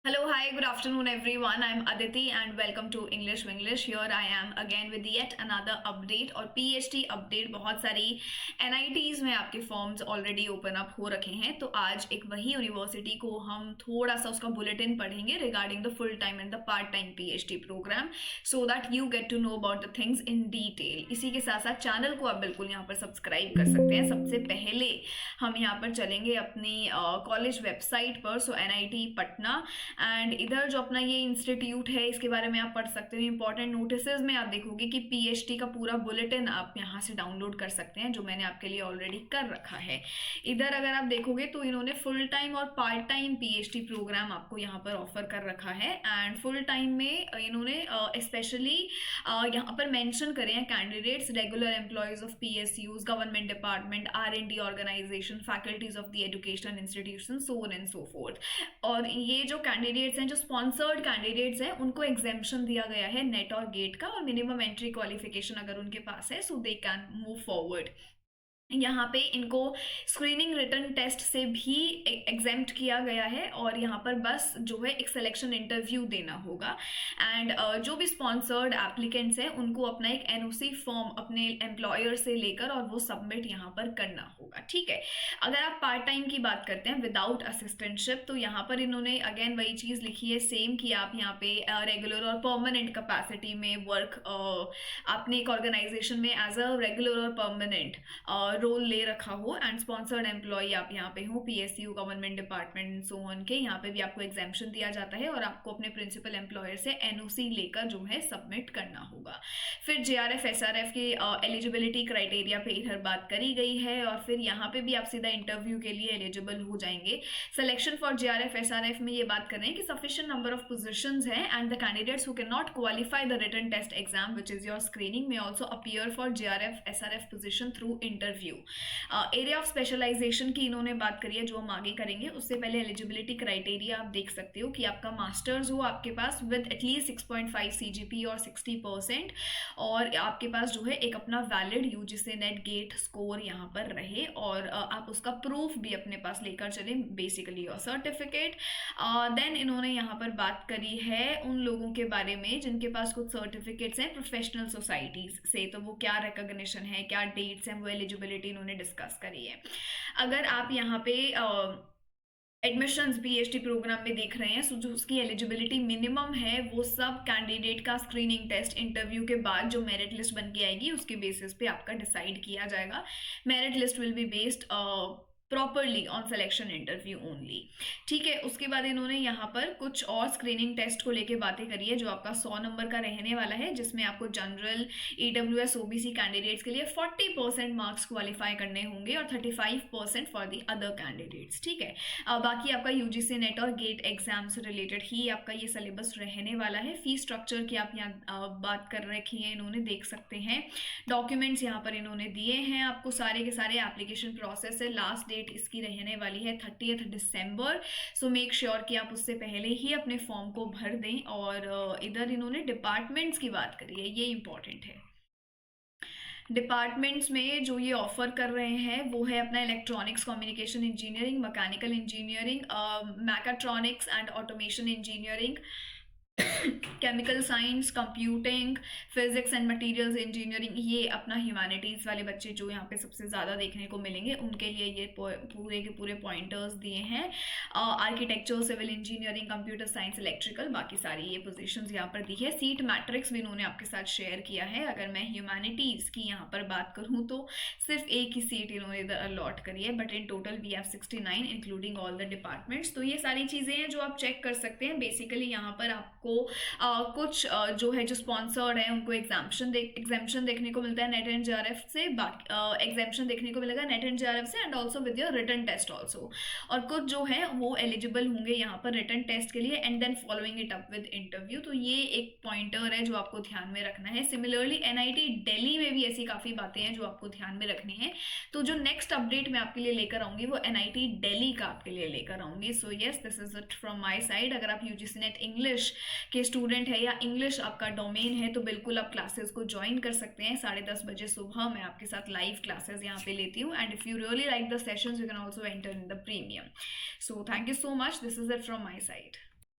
Hello, hi, good afternoon, everyone. I'm Aditi, and welcome to English Winglish. Here I am again with yet another update और PhD update. बहुत सारी NITs में आपके forms already open up हो रखे हैं, तो आज एक वही यूनिवर्सिटी को हम थोड़ा सा उसका बुलेटिन पढ़ेंगे regarding the full time and the part time PhD program, so that you get to know about the things in detail. इसी के साथ साथ चैनल को आप बिल्कुल यहाँ पर सब्सक्राइब कर सकते हैं. सबसे पहले हम यहाँ पर चलेंगे अपनी कॉलेज वेबसाइट पर, सो NIT पटना. एंड इधर जो अपना ये इंस्टीट्यूट है इसके बारे में आप पढ़ सकते हो. इंपॉर्टेंट नोटिसेस में आप देखोगे कि PhD का पूरा बुलेटिन आप यहाँ से डाउनलोड कर सकते हैं, जो मैंने आपके लिए ऑलरेडी कर रखा है. इधर अगर आप देखोगे तो इन्होंने फुल टाइम और पार्ट टाइम PhD प्रोग्राम आपको यहाँ पर ऑफर कर रखा है. एंड फुल टाइम में इन्होंने स्पेशली यहाँ पर मेंशन करे हैं candidates regular employees of PSUs, government department, R&D organization, faculties of the education institution, so on and so forth. और ये जो कैंडिडेट्स हैं, जो स्पॉन्सर्ड कैंडिडेट्स हैं, उनको एग्जेम्पशन दिया गया है नेट और गेट का, और मिनिमम एंट्री क्वालिफिकेशन अगर उनके पास है, सो दे कैन मूव फॉरवर्ड. यहाँ पे इनको स्क्रीनिंग रिटन टेस्ट से भी एग्जेम्प्ट किया गया है, और यहाँ पर बस जो है एक सिलेक्शन इंटरव्यू देना होगा. एंड जो भी स्पॉन्सर्ड एप्लीकेंट्स हैं उनको अपना एक NOC फॉर्म अपने एम्प्लॉयर से लेकर और वो सबमिट यहाँ पर करना होगा. ठीक है. अगर आप पार्ट टाइम की बात करते हैं विदाउट असिस्टेंटशिप, तो यहाँ पर इन्होंने अगेन वही चीज़ लिखी है सेम, कि आप यहाँ पे रेगुलर और परमानेंट कैपेसिटी में वर्क आपने एक ऑर्गेनाइजेशन में एज अ रेगुलर और परमानेंट रोल ले रखा हो, एंड स्पॉन्सर्ड एम्प्लॉय आप यहाँ पे हो, PSU, government department, so on के. यहाँ पे भी आपको एग्जेम्पशन दिया जाता है और आपको अपने प्रिंसिपल एम्प्लॉयर से NOC लेकर जो है सबमिट करना होगा. फिर JRF SRF के एलिजिबिलिटी क्राइटेरिया पे इधर बात करी गई है, और फिर यहाँ पे भी आप सीधा इंटरव्यू के लिए एलिजिबल हो जाएंगे. सिलेक्शन फॉर JRF SRF में ये बात कर रहे हैं कि सफिशिएंट नंबर ऑफ पोजीशंस हैं, and the candidates who can not qualify the written test exam which is your screening में also appear for JRF SRF position through interview. Area of specialization की इन्होंने बात करी है, जो हम आगे करेंगे. उससे पहले एलिजिबिलिटी क्राइटेरिया आप देख सकते हो कि आपका मास्टर्स हो आपके पास विद एटलीस्ट 6.5 CGP और 60%, और आपके पास जो है एक अपना valid UGC NET GATE score यहाँ पर रहे, और आप उसका प्रूफ भी अपने पास लेकर चले, बेसिकली योर सर्टिफिकेट. देन इन्होंने यहाँ पर बात करी है उन लोगों के बारे में जिनके पास कुछ सर्टिफिकेट्स हैं प्रोफेशनल सोसाइटीज से, तो वो क्या रिकॉग्निशन है, क्या डेट्स हैं, वो एलिजिबिलिटी इन्होंने डिस्कस करी है. अगर आप यहाँ पे एडमिशंस PhD प्रोग्राम में देख रहे हैं, सो जो उसकी एलिजिबिलिटी मिनिमम है वो सब कैंडिडेट का स्क्रीनिंग टेस्ट इंटरव्यू के बाद जो मेरिट लिस्ट बन के आएगी उसके बेसिस पे आपका डिसाइड किया जाएगा. Merit list will be based properly on selection interview only. ठीक है. उसके बाद इन्होंने यहाँ पर कुछ और स्क्रीनिंग टेस्ट को लेके बातें करी है, जो आपका 100 नंबर का रहने वाला है, जिसमें आपको जनरल, EWS OBC कैंडिडेट्स के लिए 40% मार्क्स क्वालिफाई करने होंगे और 35% फॉर दी अदर कैंडिडेट्स. ठीक है. बाकी आपका UGC नेट और गेट एग्जाम से रिलेटेड ही आपका ये सिलेबस रहने वाला है. फी स्ट्रक्चर की आप यहाँ बात कर रखी है, इन्होंने देख सकते हैं. डॉक्यूमेंट्स यहाँ पर इन्होंने दिए हैं आपको सारे के सारे. एप्लीकेशन प्रोसेस है, लास्ट डेट इसकी रहने वाली है 30 दिसंबर. सो मेक श्योर कि आप उससे पहले ही अपने फॉर्म को भर दें. और इधर इन्होंने डिपार्टमेंट्स की बात करी है, ये इंपॉर्टेंट है. डिपार्टमेंट्स में जो ये ऑफर कर रहे हैं वो है अपना electronics communication engineering, mechanical engineering, mechatronics and automation engineering, chemical science, computing, physics and materials engineering. ये अपना ह्यूमैनिटीज़ वाले बच्चे जो यहाँ पे सबसे ज़्यादा देखने को मिलेंगे, उनके लिए ये पूरे के पूरे पॉइंटर्स दिए हैं. Architecture, civil engineering, computer science, electrical, बाकी सारी ये पोजीशंस यहाँ पर दी है. सीट मैट्रिक्स भी इन्होंने आपके साथ शेयर किया है. अगर मैं ह्यूमैनिटीज़ की यहाँ पर बात करूँ तो सिर्फ एक ही सीट इन्होंने इधर अलॉट करी है, but in total we have 69 including all the departments. तो ये सारी चीज़ें हैं जो आप चेक कर सकते हैं. बेसिकली यहाँ पर आपको कुछ जो है जो स्पॉन्सर्ड है उनको एग्जाम्पशन देखने को मिलता है नेट एंड JRF से, एग्जाम्पशन देखने को मिलेगा नेट एंड JRF से, and also with your written test also. और कुछ जो है वो एलिजिबल होंगे यहाँ पर रिटन टेस्ट के लिए, and then following it up with interview. तो ये एक पॉइंटर है जो आपको ध्यान में रखना है. सिमिलरली NIT दिल्ली में भी ऐसी काफ़ी बातें हैं जो आपको ध्यान में रखनी है. तो जो नेक्स्ट अपडेट मैं आपके लिए लेकर आऊँगी वो NIT दिल्ली का आपके लिए लेकर आऊँगी. So yes, this is it from my side. अगर आप UGC नेट इंग्लिश के स्टूडेंट है या इंग्लिश आपका डोमेन है तो बिल्कुल आप क्लासेस को ज्वाइन कर सकते हैं. 10:30 बजे सुबह मैं आपके साथ लाइव क्लासेस यहाँ पे लेती हूँ. And if you really like the sessions you can also enter in the premium. So thank you so much. This is it from my side.